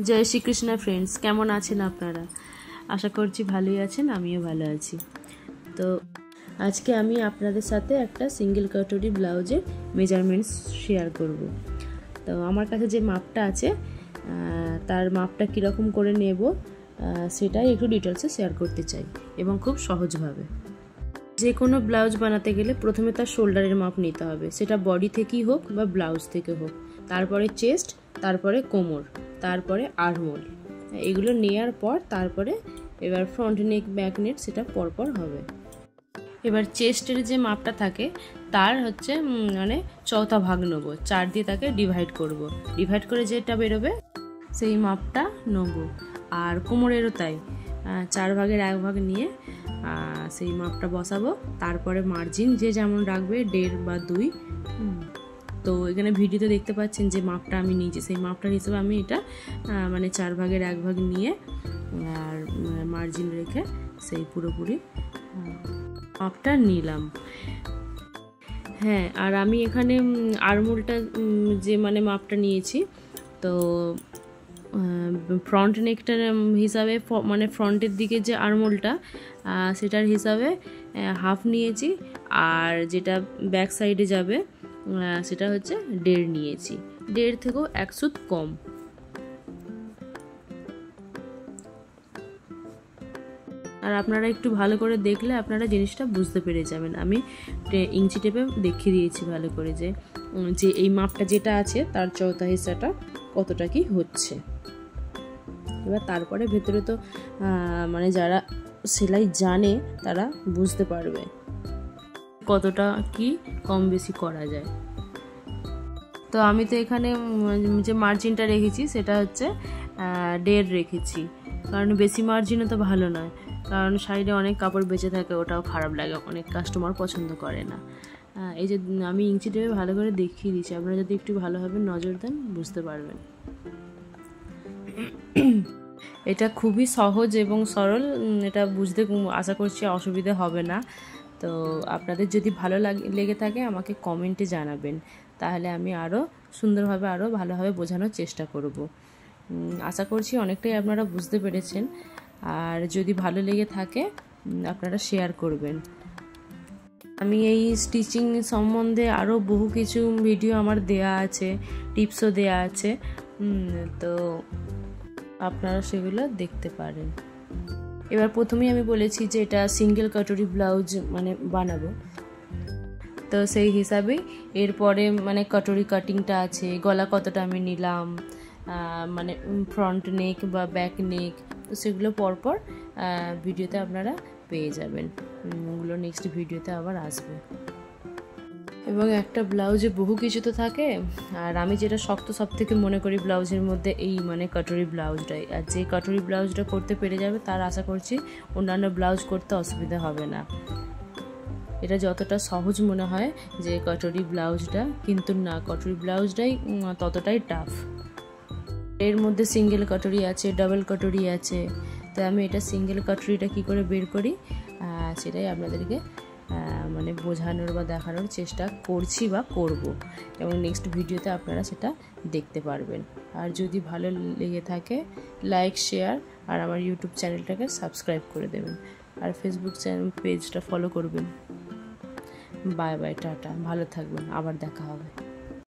जय श्री कृष्ण फ्रेंड्स केमन आছেন আপনারা आशा করছি ভালোই আছেন আমিও ভালো আছি। তো আজকে আমি আপনাদের সাথে একটা সিঙ্গেল কাটরি ব্লাউজের মেজারমেন্টস শেয়ার করব। তো আমার কাছে যে মাপটা আছে তার মাপটা কি রকম করে নেব সেটাই একটু ডিটেইলসে শেয়ার করতে চাই এবং খুব সহজভাবে। যে কোনো ব্লাউজ বানাতে গেলে প্রথমে তার শোল্ডারের মাপ নিতে হবে, সেটা বডি থেকেই হোক বা ব্লাউজ থেকে হোক। তারপরে চেস্ট, তারপরে কোমর, তারপরে আর্মহোল, এগুলো নেওয়ার পর তারপরে এবার ফ্রন্ট নেক ব্যাক নেক সেটা পরপর হবে। এবার চেস্টের যে মাপটা থাকে তার হচ্ছে মানে চৌথা ভাগ নেব, 4 দিয়ে তাকে ডিভাইড করব, ডিভাইড করে যেটা বেরোবে সেই মাপটা নেব। আর কোমরেরও তাই, 4 ভাগের 1 ভাগ নিয়ে সেই মাপটা বসাবো। তারপরে মার্জিন যে যেমন রাখবে 1.5 বা 2। তো এখানে ভিডিওতে দেখতে পাচ্ছেন যে মাপটা আমি নিয়েছি, সেই মাপটার হিসেবে আমি এটা মানে 4 ভাগের 1 ভাগ নিয়ে আর মার্জিন রেখে সেই পুরোপুরি মাপটা নিলাম। হ্যাঁ, আর আমি এখানে আর্মহোলটা যে মানে মাপটা নিয়েছি, তো ফ্রন্ট নেকটার হিসাবে মানে ফ্রন্টের দিকে যে আর্মহোলটা সেটার হিসাবে হাফ নিয়েছি, আর যেটা ব্যাক সাইডে যাবে সেটা হচ্ছে 1.5 নিয়েছি, 1.5 থেকেও 1 সুত কম। আর আপনারা একটু ভালো করে দেখলে আপনারা জিনিসটা বুঝতে পেরে যাবেন। আমি ইঞ্চি টেপে দেখিয়ে দিয়েছি ভালো করে যে এই মাপটা যেটা আছে তার চৌথা হিস্সাটা কতটা কি হচ্ছে। এবার তারপরে ভেতরে তো মানে যারা সেলাই জানে তারা বুঝতে পারবে কতটা কি কম বেশি করা যায়। তো আমি তো এখানে যে মার্জিনটা রেখেছি সেটা হচ্ছে 1.5 রেখেছি, কারণ বেশি মার্জিনও তো ভালো নয়, কারণ সাইডে অনেক কাপড় বেঁচে থাকে, ওটাও খারাপ লাগে, অনেক কাস্টমার পছন্দ করে না। এই যে আমি ইঞ্চি টেপে ভালো করে দেখিয়ে দিচ্ছি, আপনারা যদি একটু ভালোভাবে নজর দেন বুঝতে পারবেন। এটা খুবই সহজ এবং সরল, এটা বুঝতে আশা করছি অসুবিধা হবে না। তো আপনাদের যদি ভালো লেগে থাকে আমাকে কমেন্টে জানাবেন, তাহলে আমি আরও সুন্দরভাবে আরও ভালোভাবে বোঝানোর চেষ্টা করব। আশা করছি অনেকটাই আপনারা বুঝতে পেরেছেন, আর যদি ভালো লেগে থাকে আপনারা শেয়ার করবেন। আমি এই স্টিচিং সম্বন্ধে আরও বহু কিছু ভিডিও আমার দেয়া আছে, টিপসও দেয়া আছে, তো আপনারা সেগুলো দেখতে পারেন। এবার প্রথমেই আমি বলেছি যে এটা সিঙ্গেল কাটরি ব্লাউজ মানে বানাবো, তো সেই হিসাবেই এরপরে মানে কাটরি কাটিংটা আছে, গলা কতটা আমি নিলাম, মানে ফ্রন্ট নেক বা ব্যাক নেক, তো সেগুলো পরপর ভিডিওতে আপনারা পেয়ে যাবেন, ওগুলো নেক্সট ভিডিওতে আবার আসবে। এবং একটা ব্লাউজে বহু কিছু তো থাকে, আর আমি যেটা শক্ত সব থেকে মনে করি ব্লাউজের মধ্যে এই মানে কাটরি ব্লাউজটাই। আর যে কাটরি ব্লাউজটা করতে পেরে যাবে তার আশা করছি অন্যান্য ব্লাউজ করতে অসুবিধা হবে না। এটা যতটা সহজ মনে হয় যে কাটরি ব্লাউজটা, কিন্তু না, কাটরি ব্লাউজটাই ততটাই টাফ। এর মধ্যে সিঙ্গেল কাটরি আছে, ডাবল কাটরি আছে, তাই আমি এটা সিঙ্গেল কাটরিটা কি করে বের করি সেটাই আপনাদেরকে মানে বোঝানোর বা দেখানোর চেষ্টা করছি বা করব, এবং নেক্সট ভিডিওতে আপনারা সেটা দেখতে পারবেন। আর যদি ভালো লেগে থাকে লাইক, শেয়ার, আর আমার ইউটিউব চ্যানেলটাকে সাবস্ক্রাইব করে দেবেন, আর ফেসবুক পেজটা ফলো করবেন। বাই বাই, টাটা, ভালো থাকবেন, আবার দেখা হবে।